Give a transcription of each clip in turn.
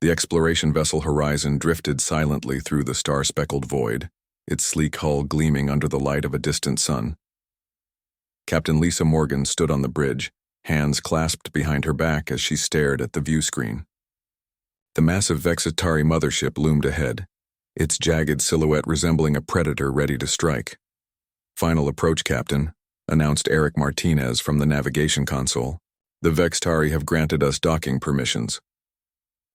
The exploration vessel Horizon drifted silently through the star-speckled void, its sleek hull gleaming under the light of a distant sun. Captain Lisa Morgan stood on the bridge, hands clasped behind her back as she stared at the view screen. The massive Vexitari mothership loomed ahead, its jagged silhouette resembling a predator ready to strike. "Final approach, Captain," announced Eric Martinez from the navigation console. "The Vexitari have granted us docking permissions."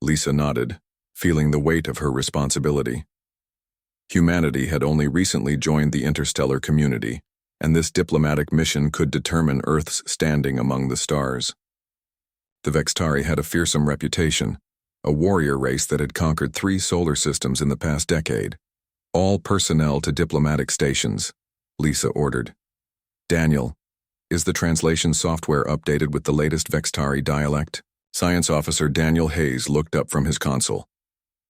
Lisa nodded, feeling the weight of her responsibility. Humanity had only recently joined the interstellar community, and this diplomatic mission could determine Earth's standing among the stars. The Vexitari had a fearsome reputation, a warrior race that had conquered 3 solar systems in the past decade. "All personnel to diplomatic stations," Lisa ordered. "Daniel, is the translation software updated with the latest Vexitari dialect?" Science Officer Daniel Hayes looked up from his console.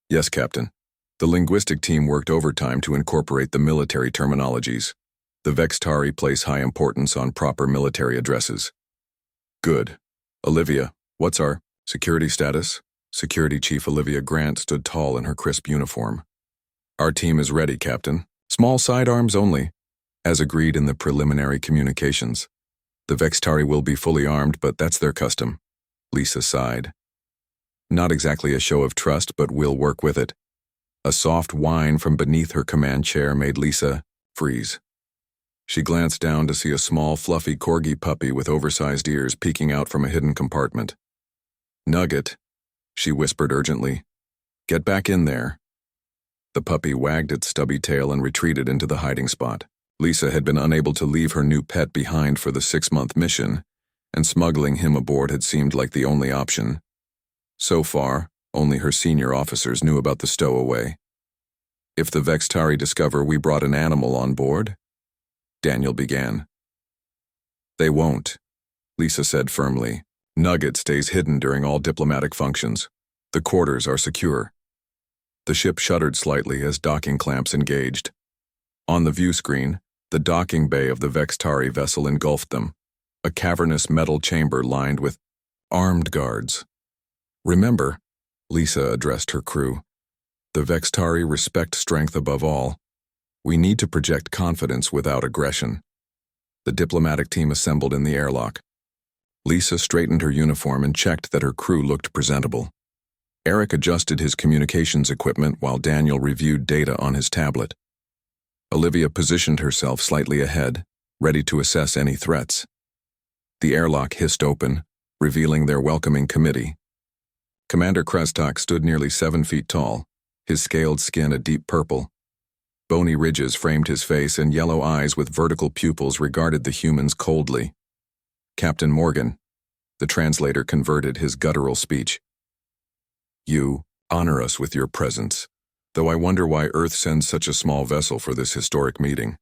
"Yes, Captain. The linguistic team worked overtime to incorporate the military terminologies. The Vexitari place high importance on proper military addresses." "Good. Olivia, what's our security status?" Security Chief Olivia Grant stood tall in her crisp uniform. "Our team is ready, Captain. Small sidearms only, as agreed in the preliminary communications. The Vexitari will be fully armed, but that's their custom." Lisa sighed. "Not exactly a show of trust, but we'll work with it." A soft whine from beneath her command chair made Lisa freeze. She glanced down to see a small, fluffy corgi puppy with oversized ears peeking out from a hidden compartment. "Nugget," she whispered urgently. "Get back in there." The puppy wagged its stubby tail and retreated into the hiding spot. Lisa had been unable to leave her new pet behind for the 6-month mission, and smuggling him aboard had seemed like the only option. So far, only her senior officers knew about the stowaway. "If the Vexitari discover we brought an animal on board?" Daniel began. "They won't," Lisa said firmly. "Nugget stays hidden during all diplomatic functions. The quarters are secure." The ship shuddered slightly as docking clamps engaged. On the view screen, the docking bay of the Vexitari vessel engulfed them, a cavernous metal chamber lined with armed guards. "Remember," Lisa addressed her crew, "the Vexitari respect strength above all. We need to project confidence without aggression." The diplomatic team assembled in the airlock. Lisa straightened her uniform and checked that her crew looked presentable. Eric adjusted his communications equipment while Daniel reviewed data on his tablet. Olivia positioned herself slightly ahead, ready to assess any threats. The airlock hissed open, revealing their welcoming committee. Commander Krestak stood nearly 7 feet tall, his scaled skin a deep purple. Bony ridges framed his face, and yellow eyes with vertical pupils regarded the humans coldly. "Captain Morgan," the translator converted his guttural speech. "You honor us with your presence, though I wonder why Earth sends such a small vessel for this historic meeting."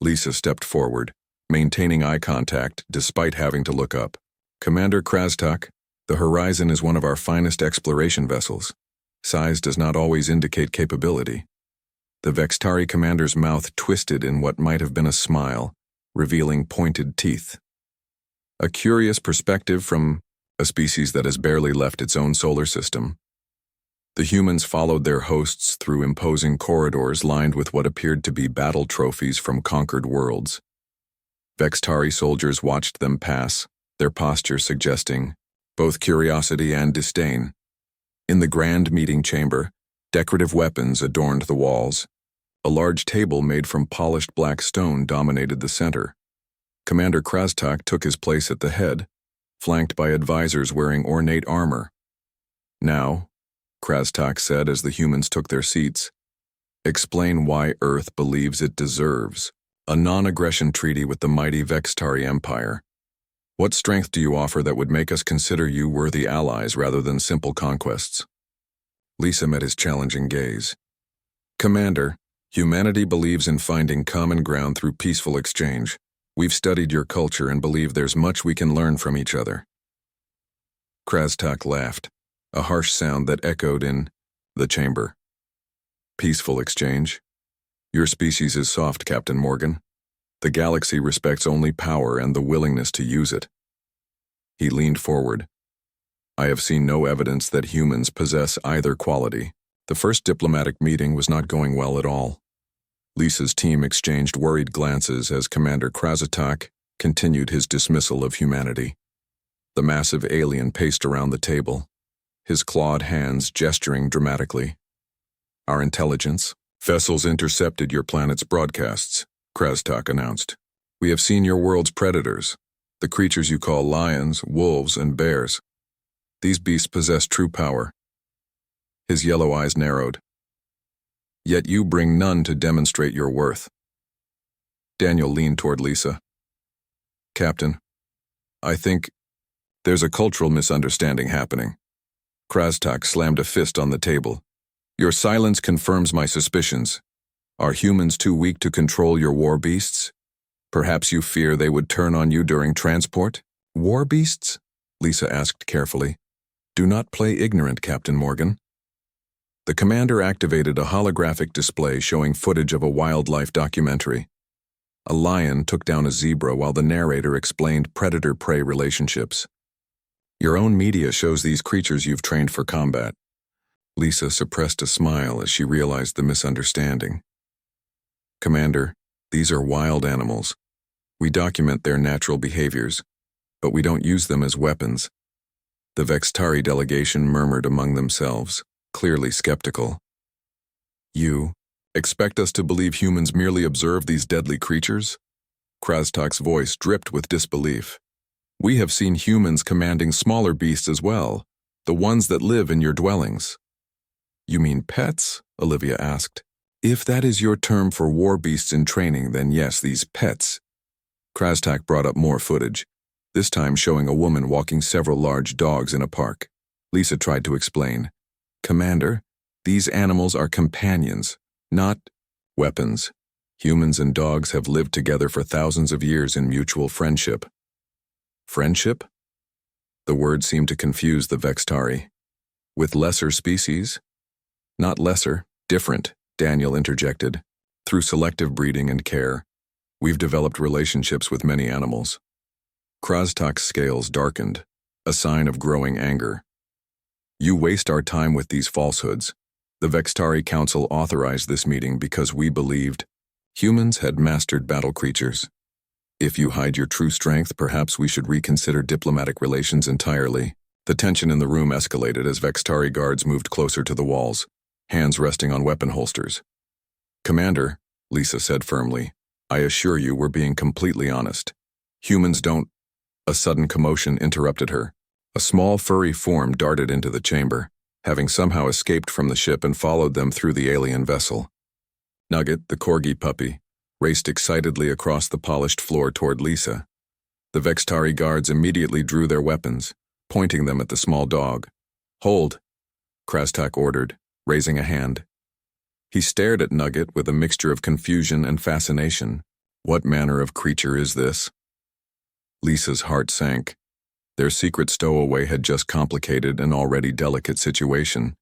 Lisa stepped forward, maintaining eye contact despite having to look up. "Commander Krastak, the Horizon is one of our finest exploration vessels. Size does not always indicate capability." The Vexitari commander's mouth twisted in what might have been a smile, revealing pointed teeth. A curious perspective from a species that has barely left its own solar system. The humans followed their hosts through imposing corridors lined with what appeared to be battle trophies from conquered worlds. Vexitari soldiers watched them pass, their posture suggesting both curiosity and disdain. In the grand meeting chamber, decorative weapons adorned the walls. A large table made from polished black stone dominated the center. Commander Krastak took his place at the head, flanked by advisors wearing ornate armor. "Now," Krastak said as the humans took their seats, "explain why Earth believes it deserves a non-aggression treaty with the mighty Vexitari Empire. What strength do you offer that would make us consider you worthy allies rather than simple conquests?" Lisa met his challenging gaze. "Commander, humanity believes in finding common ground through peaceful exchange. We've studied your culture and believe there's much we can learn from each other." Krastak laughed, a harsh sound that echoed in the chamber. "Peaceful exchange? Your species is soft, Captain Morgan. The galaxy respects only power and the willingness to use it." He leaned forward. I have seen no evidence that humans possess either quality. The first diplomatic meeting was not going well at all. Lisa's team exchanged worried glances as Commander Krasniqi continued his dismissal of humanity. The massive alien paced around the table, his clawed hands gesturing dramatically. Our intelligence vessels intercepted your planet's broadcasts, Krasniqi announced. We have seen your world's predators, the creatures you call lions, wolves, and bears. These beasts possess true power. His yellow eyes narrowed. Yet you bring none to demonstrate your worth. Daniel leaned toward Lisa. Captain, I think there's a cultural misunderstanding happening. Krasniqi slammed a fist on the table. Your silence confirms my suspicions. Are humans too weak to control your war beasts? Perhaps you fear they would turn on you during transport? War beasts? Lisa asked carefully. Do not play ignorant, Captain Morgan. The commander activated a holographic display showing footage of a wildlife documentary. A lion took down a zebra while the narrator explained predator-prey relationships. Your own media shows these creatures you've trained for combat. Lisa suppressed a smile as she realized the misunderstanding. Commander, these are wild animals. We document their natural behaviors, but we don't use them as weapons. The Vextari delegation murmured among themselves, clearly skeptical. You expect us to believe humans merely observe these deadly creatures? Krasniqi's voice dripped with disbelief. We have seen humans commanding smaller beasts as well, the ones that live in your dwellings. You mean pets? Olivia asked. If that is your term for war beasts in training, then yes, these pets. Krasniqi brought up more footage, this time showing a woman walking several large dogs in a park. Lisa tried to explain. Commander, these animals are companions, not weapons. Humans and dogs have lived together for thousands of years in mutual friendship. Friendship? The word seemed to confuse the Vextari. With lesser species? Not lesser, different, Daniel interjected. Through selective breeding and care, we've developed relationships with many animals. Krasniqi's scales darkened, a sign of growing anger. You waste our time with these falsehoods. The Vextari Council authorized this meeting because we believed humans had mastered battle creatures. If you hide your true strength, perhaps we should reconsider diplomatic relations entirely. The tension in the room escalated as Vextari guards moved closer to the walls, hands resting on weapon holsters. Commander, Lisa said firmly, I assure you we're being completely honest. Humans don't. A sudden commotion interrupted her. A small furry form darted into the chamber, having somehow escaped from the ship and followed them through the alien vessel. Nugget, the corgi puppy, raced excitedly across the polished floor toward Lisa. The Vextari guards immediately drew their weapons, pointing them at the small dog. Hold, Krasniqi ordered, raising a hand. He stared at Nugget with a mixture of confusion and fascination. What manner of creature is this? Lisa's heart sank. Their secret stowaway had just complicated an already delicate situation.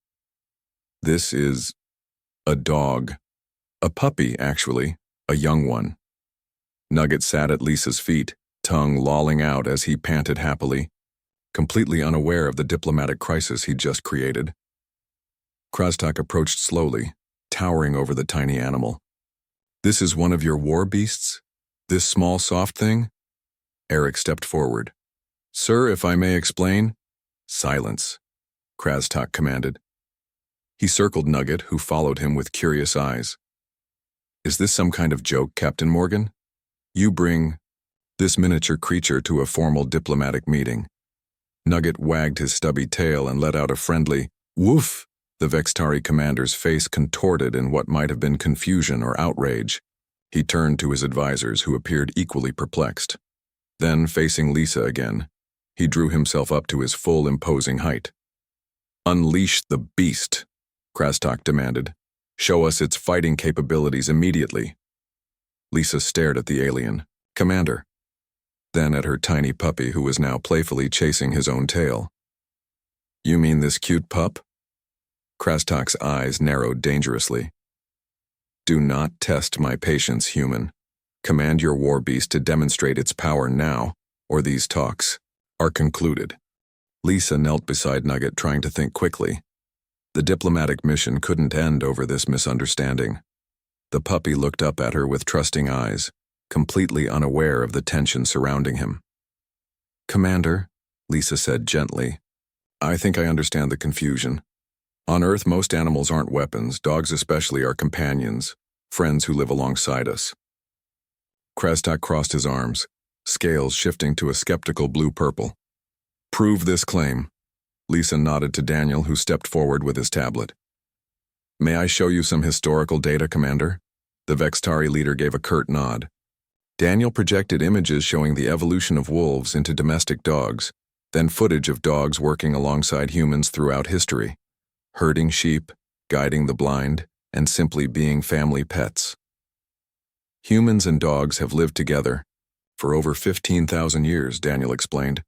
This is a dog. A puppy, actually, a young one. Nugget sat at Lisa's feet, tongue lolling out as he panted happily, completely unaware of the diplomatic crisis he'd just created. Krasniqi approached slowly, towering over the tiny animal. This is one of your war beasts? This small soft thing? Eric stepped forward. Sir, if I may explain? Silence, Krasniqi commanded. He circled Nugget, who followed him with curious eyes. Is this some kind of joke, Captain Morgan? You bring this miniature creature to a formal diplomatic meeting. Nugget wagged his stubby tail and let out a friendly woof. The Vextari commander's face contorted in what might have been confusion or outrage. He turned to his advisors, who appeared equally perplexed. Then, facing Lisa again, he drew himself up to his full imposing height. Unleash the beast, Krasniqi demanded. Show us its fighting capabilities immediately. Lisa stared at the alien. Commander. Then at her tiny puppy, who was now playfully chasing his own tail. You mean this cute pup? Krasniqi's eyes narrowed dangerously. Do not test my patience, human. Command your war beast to demonstrate its power now, or these talks are concluded. Lisa knelt beside Nugget, trying to think quickly. The diplomatic mission couldn't end over this misunderstanding. The puppy looked up at her with trusting eyes, completely unaware of the tension surrounding him. "Commander," Lisa said gently, "I think I understand the confusion. On Earth, most animals aren't weapons. Dogs especially are companions, friends who live alongside us." Krastak crossed his arms, scales shifting to a skeptical blue-purple. "Prove this claim." Lisa nodded to Daniel, who stepped forward with his tablet. "May I show you some historical data, Commander?" The Vextari leader gave a curt nod. Daniel projected images showing the evolution of wolves into domestic dogs, then footage of dogs working alongside humans throughout history, herding sheep, guiding the blind, and simply being family pets. "Humans and dogs have lived together for over 15,000 years, Daniel explained.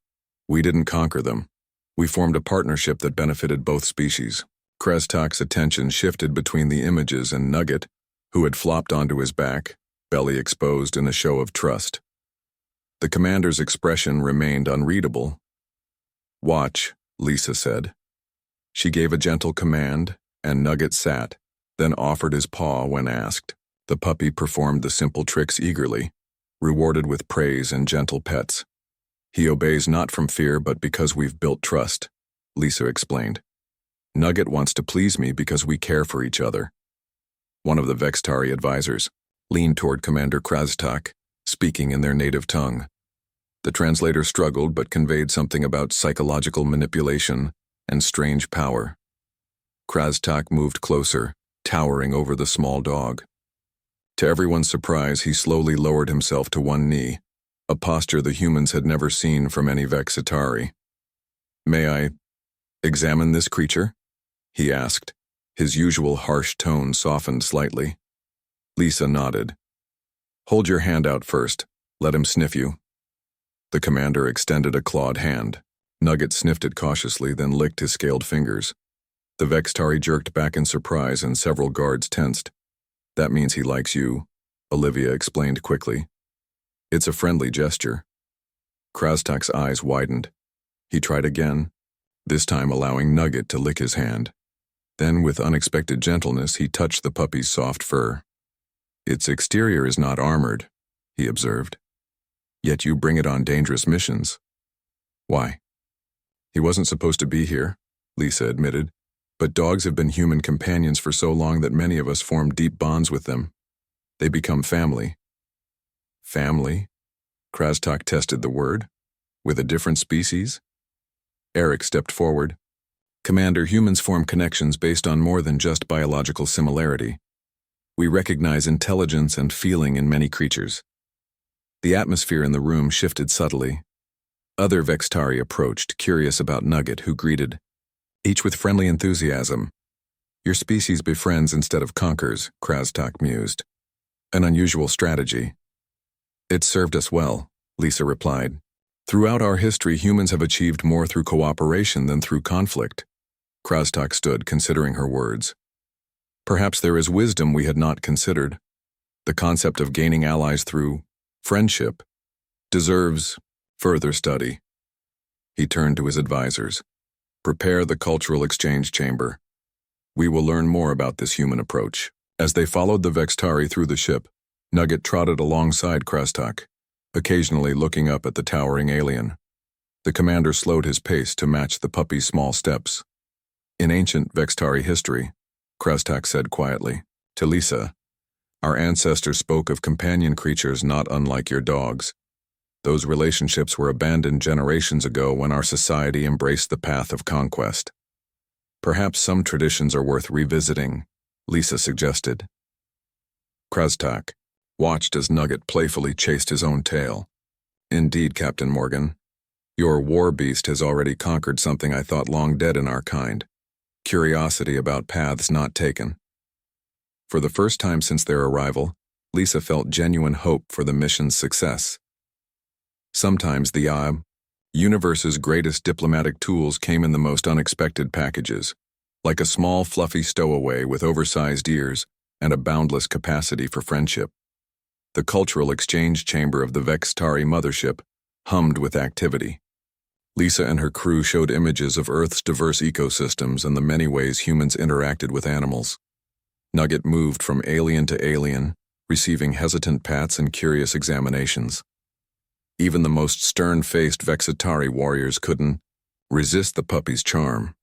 "We didn't conquer them. We formed a partnership that benefited both species." Krastak's attention shifted between the images and Nugget, who had flopped onto his back, belly exposed in a show of trust. The commander's expression remained unreadable. "Watch," Lisa said. She gave a gentle command, and Nugget sat, then offered his paw when asked. The puppy performed the simple tricks eagerly, rewarded with praise and gentle pets. "He obeys not from fear but because we've built trust," Lisa explained. "Nugget wants to please me because we care for each other." One of the Vextari advisors leaned toward Commander Krastak, speaking in their native tongue. The translator struggled but conveyed something about psychological manipulation and strange power. Krastak moved closer, towering over the small dog. To everyone's surprise, he slowly lowered himself to one knee, a posture the humans had never seen from any Vexitari. "May I examine this creature?" he asked, his usual harsh tone softened slightly. Lisa nodded. "Hold your hand out first. Let him sniff you." The commander extended a clawed hand. Nugget sniffed it cautiously, then licked his scaled fingers. The Vextari jerked back in surprise and several guards tensed. "That means he likes you," Olivia explained quickly. "It's a friendly gesture." Krastak's eyes widened. He tried again, this time allowing Nugget to lick his hand. Then, with unexpected gentleness, he touched the puppy's soft fur. "Its exterior is not armored," he observed. "Yet you bring it on dangerous missions. Why?" "He wasn't supposed to be here," Lisa admitted, "but dogs have been human companions for so long that many of us form deep bonds with them. They become family." "Family?" Krastak tested the word. "With a different species?" Eric stepped forward. "Commander, humans form connections based on more than just biological similarity. We recognize intelligence and feeling in many creatures." The atmosphere in the room shifted subtly. Other Vextari approached, curious about Nugget, who greeted, each with friendly enthusiasm. "Your species befriends instead of conquers," Krastak mused. "An unusual strategy." "It served us well," Lisa replied. "Throughout our history, humans have achieved more through cooperation than through conflict." Krastak stood, considering her words. "Perhaps there is wisdom we had not considered. The concept of gaining allies through friendship deserves further study." He turned to his advisors. "Prepare the cultural exchange chamber. We will learn more about this human approach." As they followed the Vextari through the ship, Nugget trotted alongside Krastak, occasionally looking up at the towering alien. The commander slowed his pace to match the puppy's small steps. "In ancient Vextari history," Krastak said quietly, to Lisa, "our ancestors spoke of companion creatures not unlike your dogs. Those relationships were abandoned generations ago when our society embraced the path of conquest. Perhaps some traditions are worth revisiting," Lisa suggested. Krastak watched as Nugget playfully chased his own tail. "Indeed, Captain Morgan. Your war beast has already conquered something I thought long dead in our kind: curiosity about paths not taken." For the first time since their arrival, Lisa felt genuine hope for the mission's success. Sometimes the universe's greatest diplomatic tools came in the most unexpected packages, like a small fluffy stowaway with oversized ears and a boundless capacity for friendship. The cultural exchange chamber of the Vextari mothership hummed with activity. Lisa and her crew showed images of Earth's diverse ecosystems and the many ways humans interacted with animals. Nugget moved from alien to alien, receiving hesitant pats and curious examinations. Even the most stern-faced Vexitari warriors couldn't resist the puppy's charm.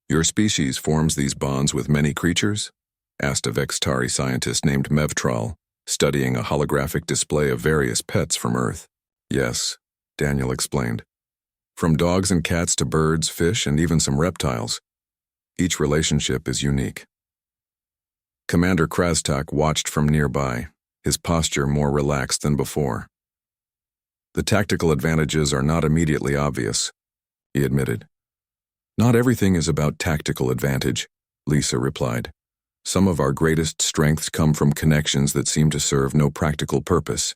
"Your species forms these bonds with many creatures?" asked a Vexitari scientist named Mevtral, studying a holographic display of various pets from Earth. "Yes," Daniel explained. "From dogs and cats to birds, fish, and even some reptiles. Each relationship is unique." Commander Krastak watched from nearby, his posture more relaxed than before. "The tactical advantages are not immediately obvious," he admitted. "Not everything is about tactical advantage," Lisa replied. "Some of our greatest strengths come from connections that seem to serve no practical purpose."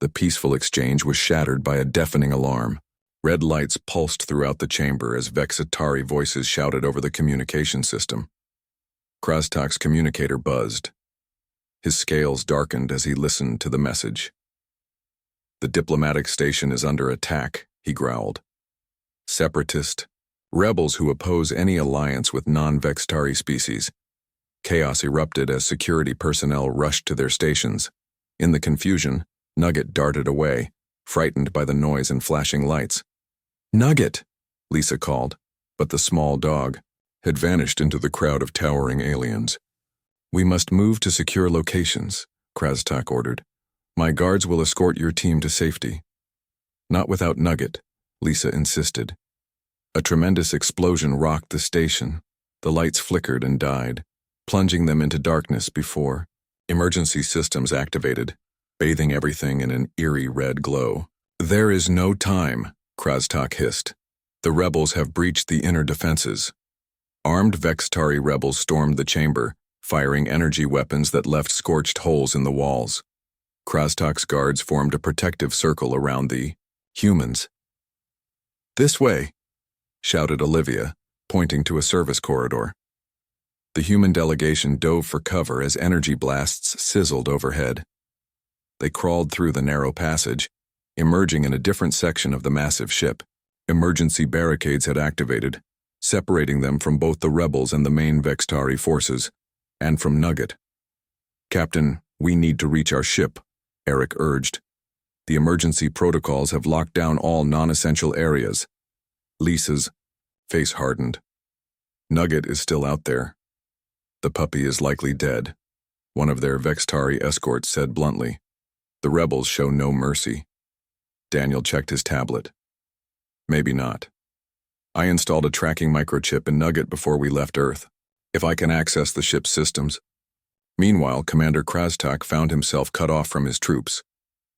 The peaceful exchange was shattered by a deafening alarm. Red lights pulsed throughout the chamber as Vexitari voices shouted over the communication system. Krastak's communicator buzzed. His scales darkened as he listened to the message. "The diplomatic station is under attack," he growled. "Separatist, rebels who oppose any alliance with non-Vexitari species." Chaos erupted as security personnel rushed to their stations. In the confusion, Nugget darted away, frightened by the noise and flashing lights. "Nugget!" Lisa called, but the small dog had vanished into the crowd of towering aliens. "We must move to secure locations," Krastak ordered. "My guards will escort your team to safety." "Not without Nugget," Lisa insisted. A tremendous explosion rocked the station. The lights flickered and died, plunging them into darkness before emergency systems activated, bathing everything in an eerie red glow. "There is no time," Krastak hissed. "The rebels have breached the inner defenses." Armed Vexitari rebels stormed the chamber, firing energy weapons that left scorched holes in the walls. Krastak's guards formed a protective circle around the humans. "This way," shouted Olivia, pointing to a service corridor. The human delegation dove for cover as energy blasts sizzled overhead. They crawled through the narrow passage, emerging in a different section of the massive ship. Emergency barricades had activated, separating them from both the rebels and the main Vexitari forces, and from Nugget. "Captain, we need to reach our ship," Eric urged. "The emergency protocols have locked down all non-essential areas." Lisa's face hardened. "Nugget is still out there. The puppy is likely dead," one of their Vexitari escorts said bluntly. "The rebels show no mercy." Daniel checked his tablet. "Maybe not. I installed a tracking microchip in Nugget before we left Earth, if I can access the ship's systems." Meanwhile, Commander Krastak found himself cut off from his troops,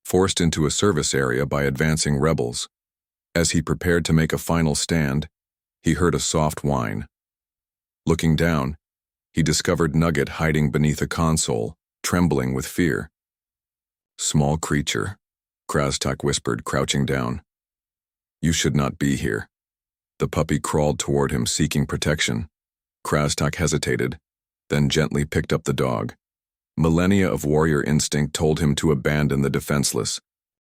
forced into a service area by advancing rebels. As he prepared to make a final stand, he heard a soft whine. Looking down, he discovered Nugget hiding beneath a console, trembling with fear. "Small creature," Krastak whispered, crouching down. "You should not be here." The puppy crawled toward him, seeking protection. Krastak hesitated, then gently picked up the dog. Millennia of warrior instinct told him to abandon the defenseless.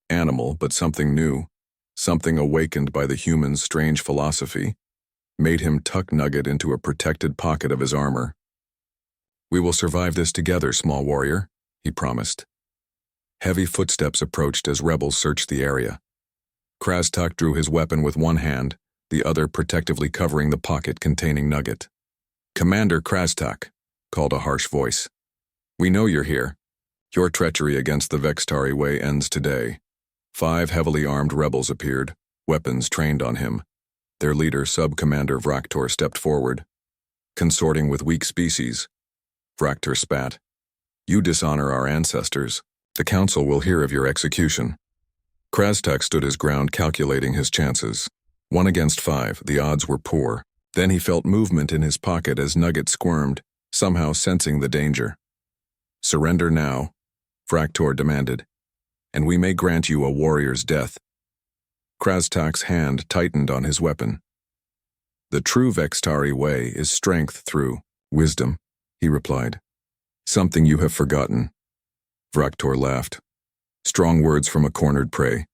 Animal, but something new, something awakened by the human's strange philosophy, made him tuck Nugget into a protected pocket of his armor. "We will survive this together, small warrior," he promised. Heavy footsteps approached as rebels searched the area. Krastak drew his weapon with one hand, the other protectively covering the pocket containing Nugget. "Commander Krastak," called a harsh voice. "We know you're here. Your treachery against the Vexitari way ends today." 5 heavily armed rebels appeared, weapons trained on him. Their leader, Sub-Commander Vraktor, stepped forward. "Consorting with weak species," Vraktor spat. "You dishonor our ancestors. The Council will hear of your execution." Krastak stood his ground, calculating his chances. 1 against 5, the odds were poor. Then he felt movement in his pocket as Nugget squirmed, somehow sensing the danger. "Surrender now," Vraktor demanded, "and we may grant you a warrior's death." Krastak's hand tightened on his weapon. "The true Vexitari way is strength through wisdom," he replied. "Something you have forgotten." Vraktor laughed. Strong words from a cornered prey.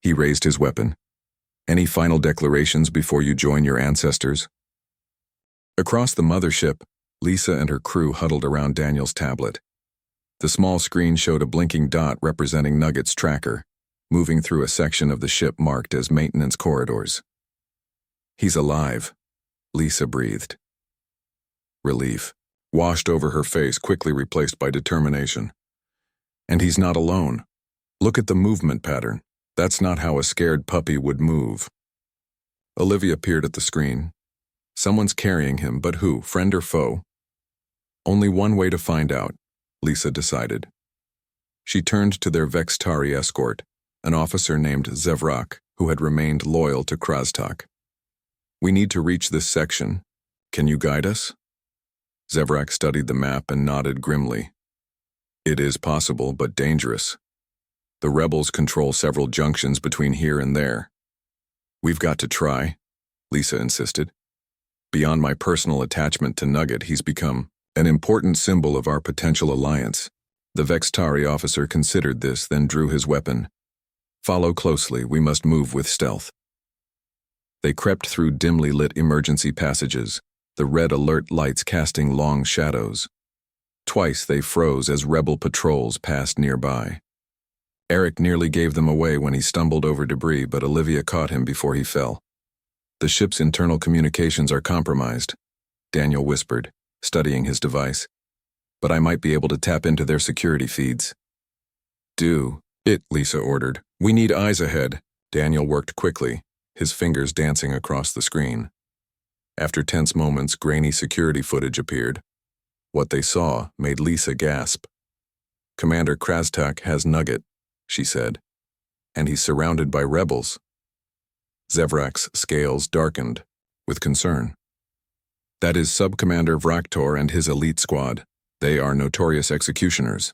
He raised his weapon. Any final declarations before you join your ancestors? Across the mothership, Lisa and her crew huddled around Daniel's tablet. The small screen showed a blinking dot representing Nugget's tracker, moving through a section of the ship marked as maintenance corridors. He's alive, Lisa breathed. Relief washed over her face, quickly replaced by determination. And he's not alone. Look at the movement pattern. That's not how a scared puppy would move. Olivia peered at the screen. Someone's carrying him, but who, friend or foe? Only one way to find out, Lisa decided. She turned to their Vextari escort, an officer named Zevrak, who had remained loyal to Krastak. We need to reach this section. Can you guide us? Zevrak studied the map and nodded grimly. It is possible, but dangerous. The rebels control several junctions between here and there. We've got to try, Lisa insisted. Beyond my personal attachment to Nugget, he's become an important symbol of our potential alliance. The Vextari officer considered this, then drew his weapon. Follow closely, we must move with stealth. They crept through dimly lit emergency passages, the red alert lights casting long shadows. Twice they froze as rebel patrols passed nearby. Eric nearly gave them away when he stumbled over debris, but Olivia caught him before he fell. The ship's internal communications are compromised, Daniel whispered, studying his device. But I might be able to tap into their security feeds. Do it, Lisa ordered. We need eyes ahead. Daniel worked quickly, his fingers dancing across the screen. After tense moments, grainy security footage appeared. What they saw made Lisa gasp. Commander Krastak has Nugget, she said, and he's surrounded by rebels. Zevrak's scales darkened with concern. That is Sub-Commander Vraktor and his elite squad. They are notorious executioners.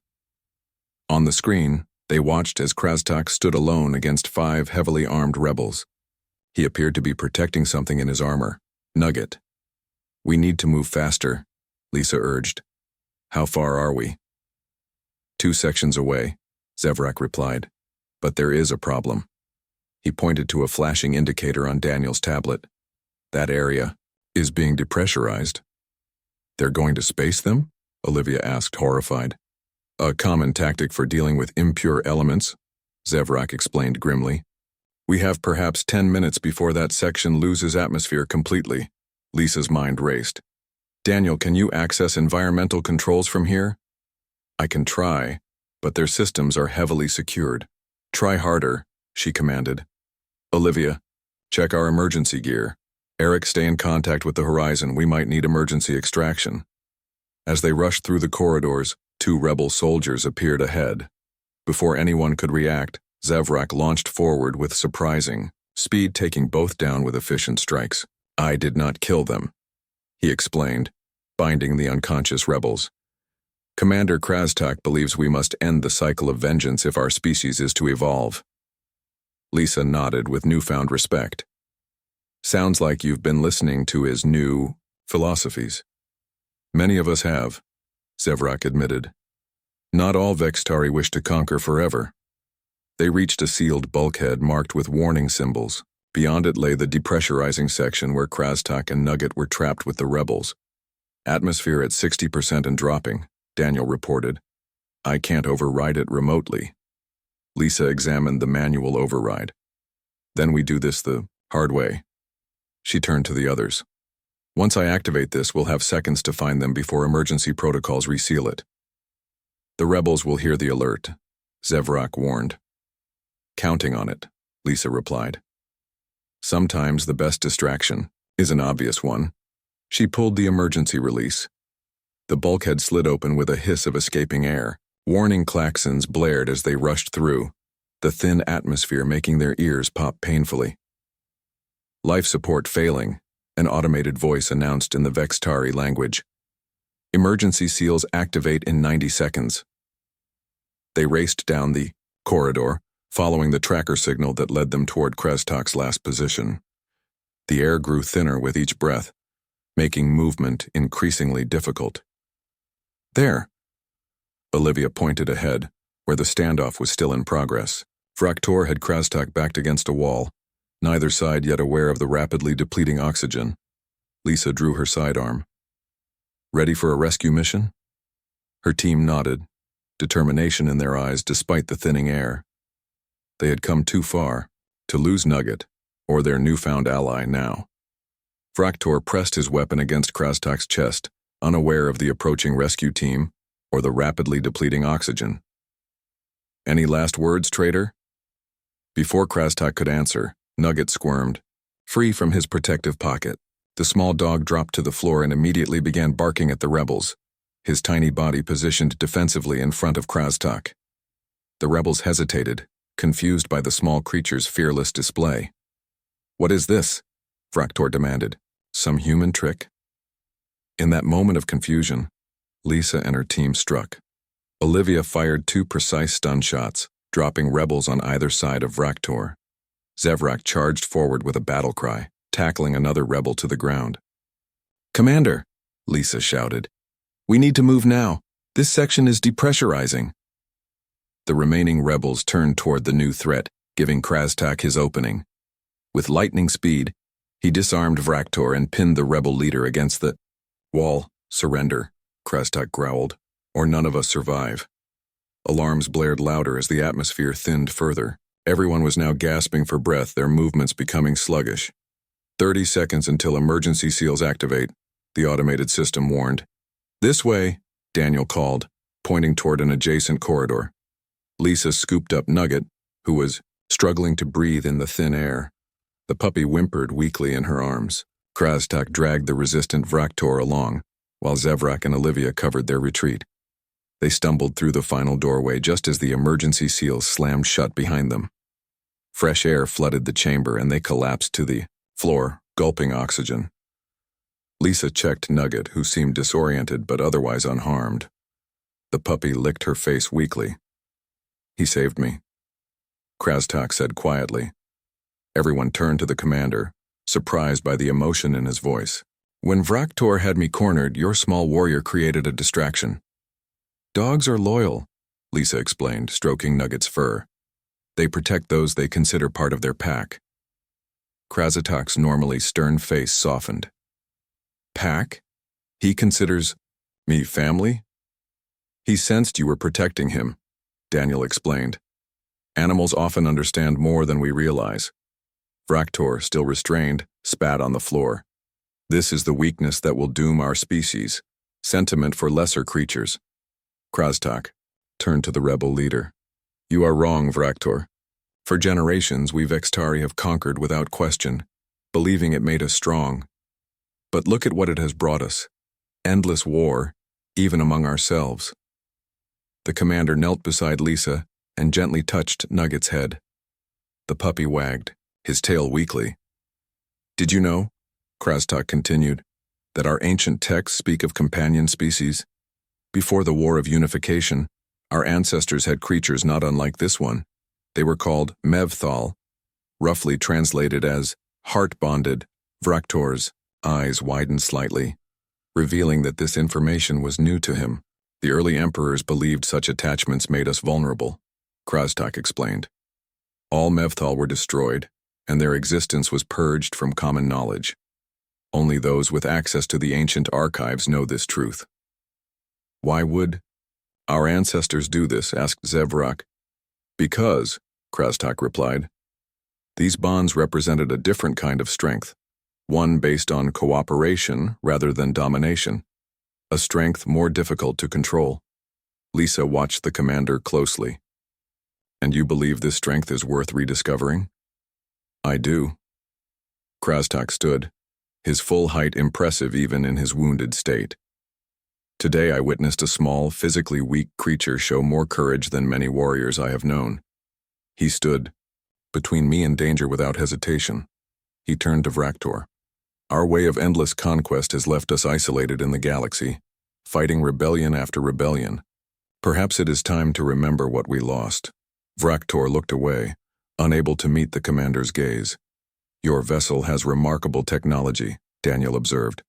On the screen, they watched as Krastak stood alone against 5 heavily armed rebels. He appeared to be protecting something in his armor. Nugget. We need to move faster, Lisa urged. How far are we? 2 sections away, Zevrak replied. But there is a problem. He pointed to a flashing indicator on Daniel's tablet. That area is being depressurized. They're going to space them? Olivia asked, horrified. A common tactic for dealing with impure elements, Zevrak explained grimly. We have perhaps 10 minutes before that section loses atmosphere completely. Lisa's mind raced. Daniel, can you access environmental controls from here? I can try, but their systems are heavily secured. Try harder, she commanded. Olivia, check our emergency gear. Eric, stay in contact with the horizon. We might need emergency extraction. As they rushed through the corridors, 2 rebel soldiers appeared ahead. Before anyone could react, Zevrak launched forward with surprising speed, taking both down with efficient strikes. I did not kill them, he explained, binding the unconscious rebels. Commander Krastak believes we must end the cycle of vengeance if our species is to evolve. Lisa nodded with newfound respect. Sounds like you've been listening to his new philosophies. Many of us have, Zevrak admitted. Not all Vextari wish to conquer forever. They reached a sealed bulkhead marked with warning symbols. Beyond it lay the depressurizing section where Krastak and Nugget were trapped with the rebels. Atmosphere at 60% and dropping, Daniel reported. I can't override it remotely. Lisa examined the manual override. Then we do this the hard way. She turned to the others. Once I activate this, we'll have seconds to find them before emergency protocols reseal it. The rebels will hear the alert, Zevrak warned. Counting on it, Lisa replied. Sometimes the best distraction is an obvious one. She pulled the emergency release. The bulkhead slid open with a hiss of escaping air. Warning klaxons blared as they rushed through, the thin atmosphere making their ears pop painfully. Life support failing, an automated voice announced in the Vextari language. Emergency seals activate in 90 seconds. They raced down the corridor, following the tracker signal that led them toward Krastak's last position. The air grew thinner with each breath, making movement increasingly difficult. There! Olivia pointed ahead, where the standoff was still in progress. Vraktor had Krastak backed against a wall, neither side yet aware of the rapidly depleting oxygen. Lisa drew her sidearm. Ready for a rescue mission? Her team nodded, determination in their eyes despite the thinning air. They had come too far to lose Nugget, or their newfound ally now. Fraktor pressed his weapon against Krastak's chest, unaware of the approaching rescue team or the rapidly depleting oxygen. Any last words, traitor? Before Krastak could answer, Nugget squirmed, free from his protective pocket. The small dog dropped to the floor and immediately began barking at the rebels, his tiny body positioned defensively in front of Krastak. The rebels hesitated, confused by the small creature's fearless display. "What is this?" Fraktor demanded. "Some human trick?" In that moment of confusion, Lisa and her team struck. Olivia fired 2 precise stun shots, dropping rebels on either side of Fraktor. Zevrak charged forward with a battle cry, tackling another rebel to the ground. "Commander," Lisa shouted, "we need to move now. This section is depressurizing." The remaining rebels turned toward the new threat, giving Krastak his opening. With lightning speed, he disarmed Fraktor and pinned the rebel leader against the wall. "Surrender," Krastak growled, "or none of us survive." Alarms blared louder as the atmosphere thinned further. Everyone was now gasping for breath, their movements becoming sluggish. 30 seconds until emergency seals activate, the automated system warned. "This way," Daniel called, pointing toward an adjacent corridor. Lisa scooped up Nugget, who was struggling to breathe in the thin air. The puppy whimpered weakly in her arms. Krastak dragged the resistant Fraktor along, while Zevrak and Olivia covered their retreat. They stumbled through the final doorway just as the emergency seals slammed shut behind them. Fresh air flooded the chamber and they collapsed to the floor, gulping oxygen. Lisa checked Nugget, who seemed disoriented but otherwise unharmed. The puppy licked her face weakly. "He saved me," Krastak said quietly. Everyone turned to the commander, surprised by the emotion in his voice. "When Fraktor had me cornered, your small warrior created a distraction." "Dogs are loyal," Lisa explained, stroking Nugget's fur. "They protect those they consider part of their pack." Krastak's normally stern face softened. "Pack? He considers me family?" "He sensed you were protecting him," Daniel explained. "Animals often understand more than we realize." Fraktor, still restrained, spat on the floor. "This is the weakness that will doom our species. Sentiment for lesser creatures." Krastak turned to the rebel leader. "You are wrong, Fraktor. For generations we Vextari have conquered without question, believing it made us strong. But look at what it has brought us. Endless war, even among ourselves." The commander knelt beside Lisa and gently touched Nugget's head. The puppy wagged, his tail weakly. "Did you know," Krastak continued, "that our ancient texts speak of companion species? Before the War of Unification, our ancestors had creatures not unlike this one. They were called Mevthal, roughly translated as heart-bonded." Fraktor's eyes widened slightly, revealing that this information was new to him. "The early emperors believed such attachments made us vulnerable," Krastak explained. "All Mevthal were destroyed, and their existence was purged from common knowledge. Only those with access to the ancient archives know this truth." "Why would our ancestors do this?" asked Zevrak. "Because," Krastak replied, "these bonds represented a different kind of strength, one based on cooperation rather than domination, a strength more difficult to control." Lisa watched the commander closely. "And you believe this strength is worth rediscovering?" "I do." Krastak stood, his full height impressive even in his wounded state. "Today I witnessed a small, physically weak creature show more courage than many warriors I have known. He stood between me and danger without hesitation." He turned to Fraktor. "Our way of endless conquest has left us isolated in the galaxy, fighting rebellion after rebellion. Perhaps it is time to remember what we lost." Fraktor looked away, unable to meet the commander's gaze. "Your vessel has remarkable technology," Daniel observed.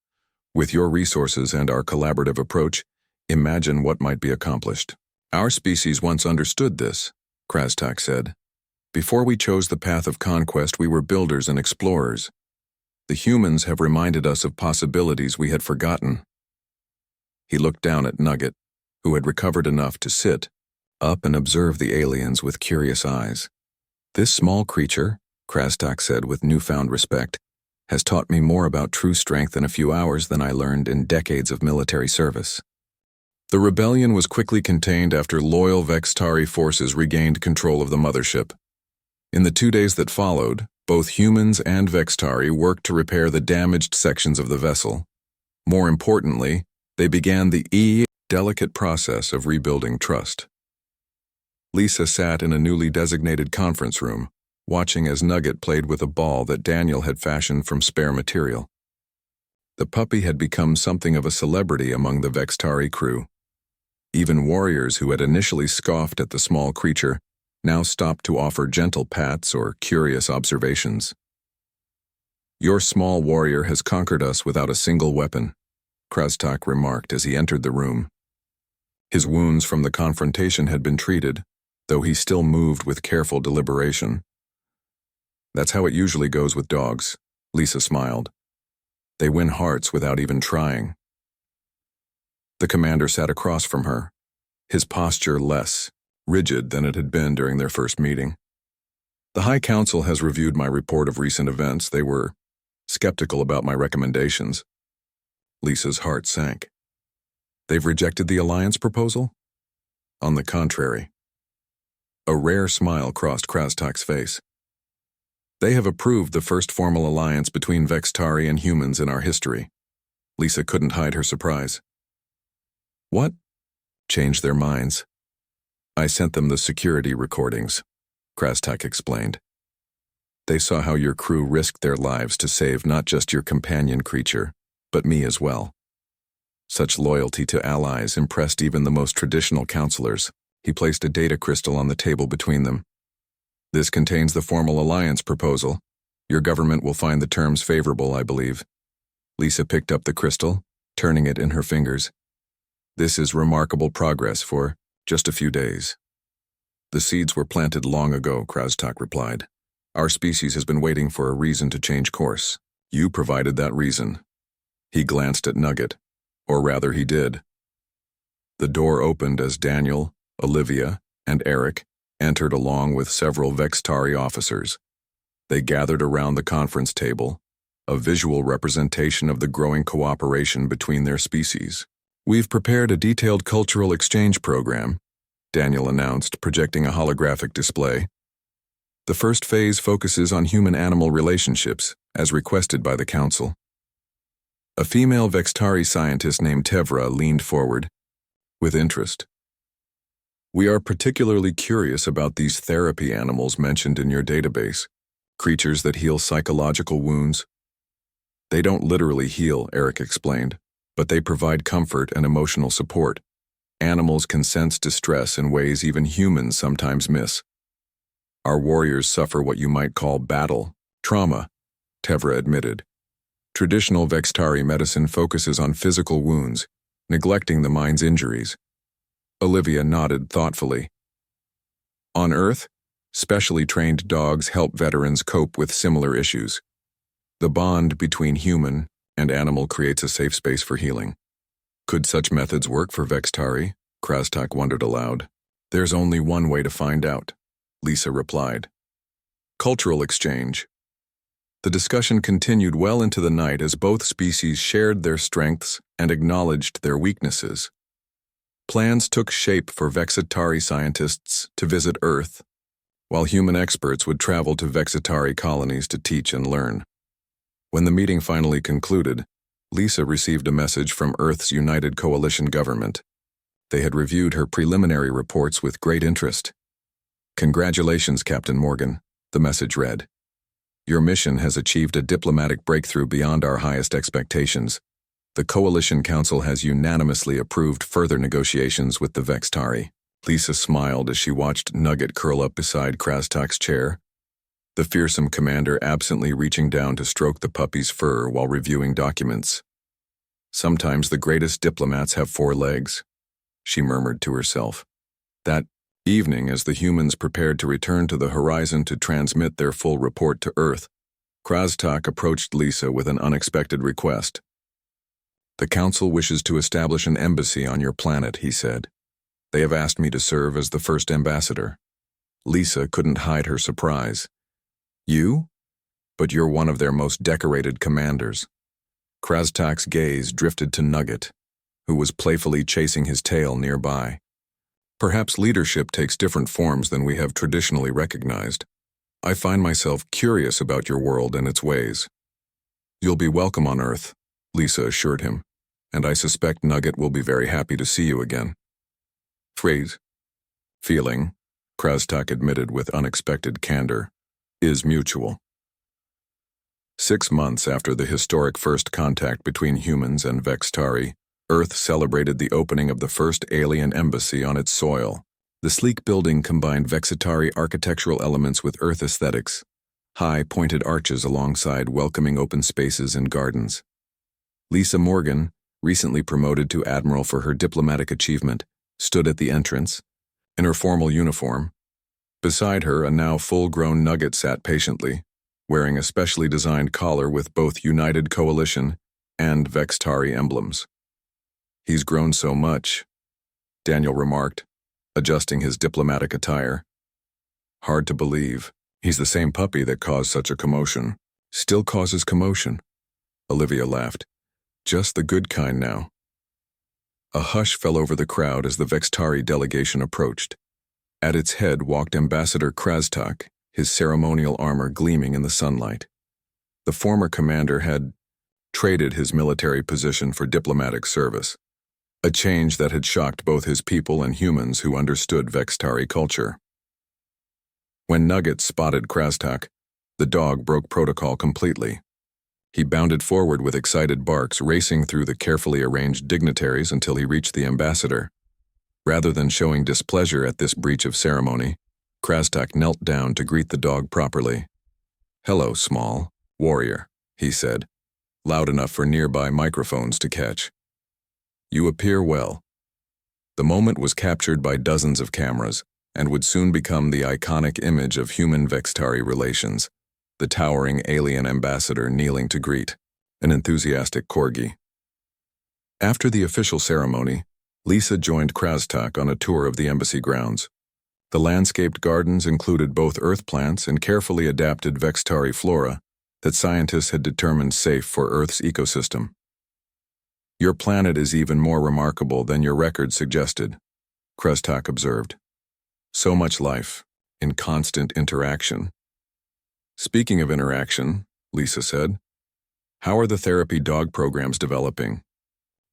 "With your resources and our collaborative approach, imagine what might be accomplished." "Our species once understood this," Krastak said. Before we chose the path of conquest, we were builders and explorers. The humans have reminded us of possibilities we had forgotten. He looked down at Nugget, who had recovered enough to sit up and observe the aliens with curious eyes. This small creature, Krastak said with newfound respect, has taught me more about true strength in a few hours than I learned in decades of military service. The rebellion was quickly contained after loyal Vextari forces regained control of the mothership. In the 2 days that followed, both humans and Vextari worked to repair the damaged sections of the vessel. More importantly, they began the delicate process of rebuilding trust. Lisa sat in a newly designated conference room, watching as Nugget played with a ball that Daniel had fashioned from spare material. The puppy had become something of a celebrity among the Vextari crew. Even warriors who had initially scoffed at the small creature now stopped to offer gentle pats or curious observations. "Your small warrior has conquered us without a single weapon," Krastak remarked as he entered the room. His wounds from the confrontation had been treated, though he still moved with careful deliberation. "That's how it usually goes with dogs," Lisa smiled. "They win hearts without even trying." The commander sat across from her, his posture less rigid than it had been during their first meeting. "The High Council has reviewed my report of recent events. They were skeptical about my recommendations." Lisa's heart sank. "They've rejected the alliance proposal?" "On the contrary." A rare smile crossed Krastak's face. "They have approved the first formal alliance between Vextari and humans in our history." Lisa couldn't hide her surprise. "What?" "Changed their minds. I sent them the security recordings," Krastak explained. "They saw how your crew risked their lives to save not just your companion creature, but me as well. Such loyalty to allies impressed even the most traditional counselors." He placed a data crystal on the table between them. "This contains the formal alliance proposal. Your government will find the terms favorable, I believe." Lisa picked up the crystal, turning it in her fingers. "This is remarkable progress for just a few days." "The seeds were planted long ago," Krastak replied. "Our species has been waiting for a reason to change course. You provided that reason." He glanced at Nugget, or rather he did. The door opened as Daniel, Olivia, and Eric entered along with several Vextari officers. They gathered around the conference table, a visual representation of the growing cooperation between their species. "We've prepared a detailed cultural exchange program," Daniel announced, projecting a holographic display. "The first phase focuses on human-animal relationships, as requested by the Council." A female Vextari scientist named Tevra leaned forward, with interest. "We are particularly curious about these therapy animals mentioned in your database, creatures that heal psychological wounds." "They don't literally heal," Eric explained, "but they provide comfort and emotional support. Animals can sense distress in ways even humans sometimes miss. Our warriors suffer what you might call battle trauma," Tevra admitted. "Traditional Vextari medicine focuses on physical wounds, neglecting the mind's injuries." Olivia nodded thoughtfully. "On Earth, specially trained dogs help veterans cope with similar issues. The bond between human and animal creates a safe space for healing." "Could such methods work for Vextari?" Krastak wondered aloud. "There's only one way to find out," Lisa replied. Cultural exchange. The discussion continued well into the night as both species shared their strengths and acknowledged their weaknesses. Plans took shape for Vexitari scientists to visit Earth, while human experts would travel to Vexitari colonies to teach and learn. When the meeting finally concluded, Lisa received a message from Earth's United Coalition government. They had reviewed her preliminary reports with great interest. "Congratulations, Captain Morgan," the message read. "Your mission has achieved a diplomatic breakthrough beyond our highest expectations. The Coalition Council has unanimously approved further negotiations with the Vextari." Lisa smiled as she watched Nugget curl up beside Krastak's chair, the fearsome commander absently reaching down to stroke the puppy's fur while reviewing documents. "Sometimes the greatest diplomats have 4 legs," she murmured to herself. "That Evening, as the humans prepared to return to the horizon to transmit their full report to Earth, Krastak approached Lisa with an unexpected request. "The Council wishes to establish an embassy on your planet," he said. "They have asked me to serve as the first ambassador." Lisa couldn't hide her surprise. "You? But you're one of their most decorated commanders." Krastak's gaze drifted to Nugget, who was playfully chasing his tail nearby. "Perhaps leadership takes different forms than we have traditionally recognized. I find myself curious about your world and its ways." "You'll be welcome on Earth," Lisa assured him, "and I suspect Nugget will be very happy to see you again." Feeling, Krastak admitted with unexpected candor, is mutual. 6 months after the historic first contact between humans and Vextari, Earth celebrated the opening of the first alien embassy on its soil. The sleek building combined Vexitari architectural elements with Earth aesthetics, high, pointed arches alongside welcoming open spaces and gardens. Lisa Morgan, recently promoted to Admiral for her diplomatic achievement, stood at the entrance, in her formal uniform. Beside her, a now full-grown Nugget sat patiently, wearing a specially designed collar with both United Coalition and Vextari emblems. "He's grown so much," Daniel remarked, adjusting his diplomatic attire. "Hard to believe. He's the same puppy that caused such a commotion." "Still causes commotion," Olivia laughed. "Just the good kind now." A hush fell over the crowd as the Vextari delegation approached. At its head walked Ambassador Krastak, his ceremonial armor gleaming in the sunlight. The former commander had traded his military position for diplomatic service, a change that had shocked both his people and humans who understood Vextari culture. When Nugget spotted Krastak, the dog broke protocol completely. He bounded forward with excited barks, racing through the carefully arranged dignitaries until he reached the ambassador. Rather than showing displeasure at this breach of ceremony, Krastak knelt down to greet the dog properly. "Hello, small warrior," he said, loud enough for nearby microphones to catch. "You appear well." The moment was captured by dozens of cameras and would soon become the iconic image of human-Vextari relations, the towering alien ambassador kneeling to greet, an enthusiastic corgi. After the official ceremony, Lisa joined Krastak on a tour of the embassy grounds. The landscaped gardens included both earth plants and carefully adapted Vextari flora that scientists had determined safe for Earth's ecosystem. "Your planet is even more remarkable than your record suggested," Krastak observed. "So much life, in constant interaction." "Speaking of interaction," Lisa said, "how are the therapy dog programs developing?"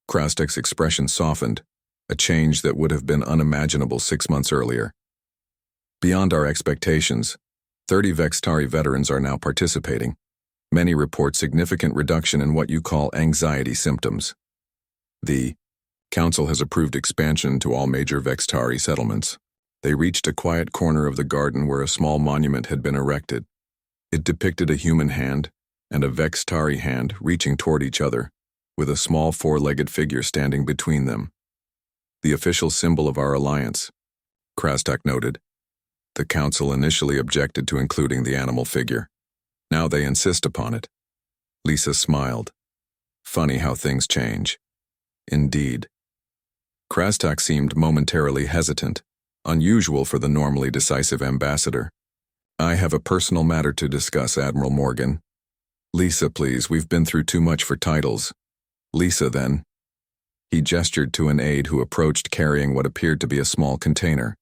Krastak's expression softened, a change that would have been unimaginable 6 months earlier. "Beyond our expectations, 30 Vextari veterans are now participating. Many report significant reduction in what you call anxiety symptoms. The Council has approved expansion to all major Vextari settlements." They reached a quiet corner of the garden where a small monument had been erected. It depicted a human hand and a Vextari hand reaching toward each other, with a small 4-legged figure standing between them. "The official symbol of our alliance," Krastak noted. The Council initially objected to including the animal figure. Now they insist upon it. Lisa smiled. Funny how things change. Indeed. Krastak seemed momentarily hesitant, unusual for the normally decisive ambassador. "I have a personal matter to discuss, Admiral Morgan." "Lisa, please, we've been through too much for titles." "Lisa, then." He gestured to an aide who approached carrying what appeared to be a small container.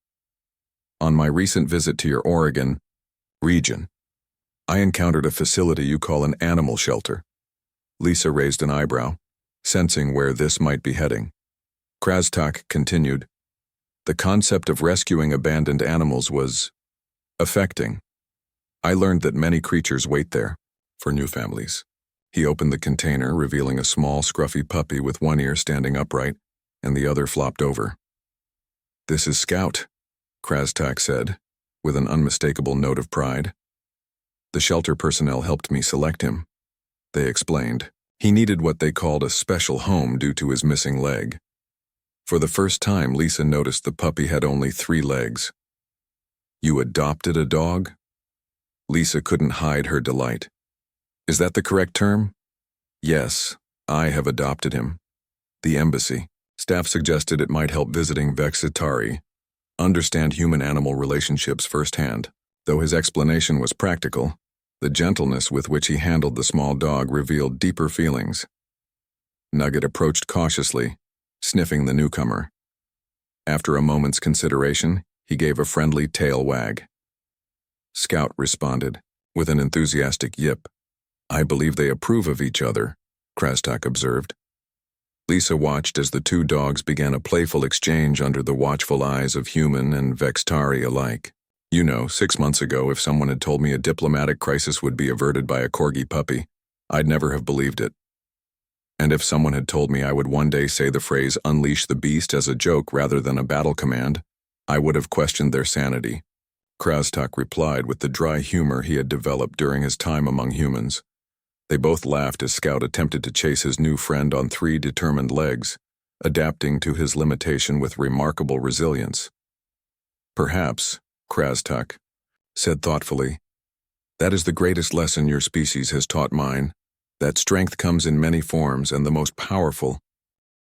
"On my recent visit to your Oregon region, I encountered a facility you call an animal shelter." Lisa raised an eyebrow, sensing where this might be heading. Krastak continued, "The concept of rescuing abandoned animals was affecting. I learned that many creatures wait there for new families." He opened the container, revealing a small, scruffy puppy with one ear standing upright and the other flopped over. "This is Scout," Krastak said, with an unmistakable note of pride. "The shelter personnel helped me select him," they explained. "He needed what they called a special home due to his missing leg." For the first time, Lisa noticed the puppy had only 3 legs, You adopted a dog? Lisa couldn't hide her delight. Is that the correct term? Yes, I have adopted him. The embassy. Staff suggested it might help visiting Vexitari understand human-animal relationships firsthand. Though his explanation was practical, the gentleness with which he handled the small dog revealed deeper feelings. Nugget approached cautiously, sniffing the newcomer. After a moment's consideration, he gave a friendly tail wag. Scout responded, with an enthusiastic yip. I believe they approve of each other, Krastak observed. Lisa watched as the two dogs began a playful exchange under the watchful eyes of human and Vextari alike. 6 months ago, if someone had told me a diplomatic crisis would be averted by a corgi puppy, I'd never have believed it. And if someone had told me I would one day say the phrase unleash the beast as a joke rather than a battle command, I would have questioned their sanity. Krastak replied with the dry humor he had developed during his time among humans. They both laughed as Scout attempted to chase his new friend on 3 determined legs, adapting to his limitation with remarkable resilience. Perhaps, Krastak said thoughtfully, that is the greatest lesson your species has taught mine, that strength comes in many forms and the most powerful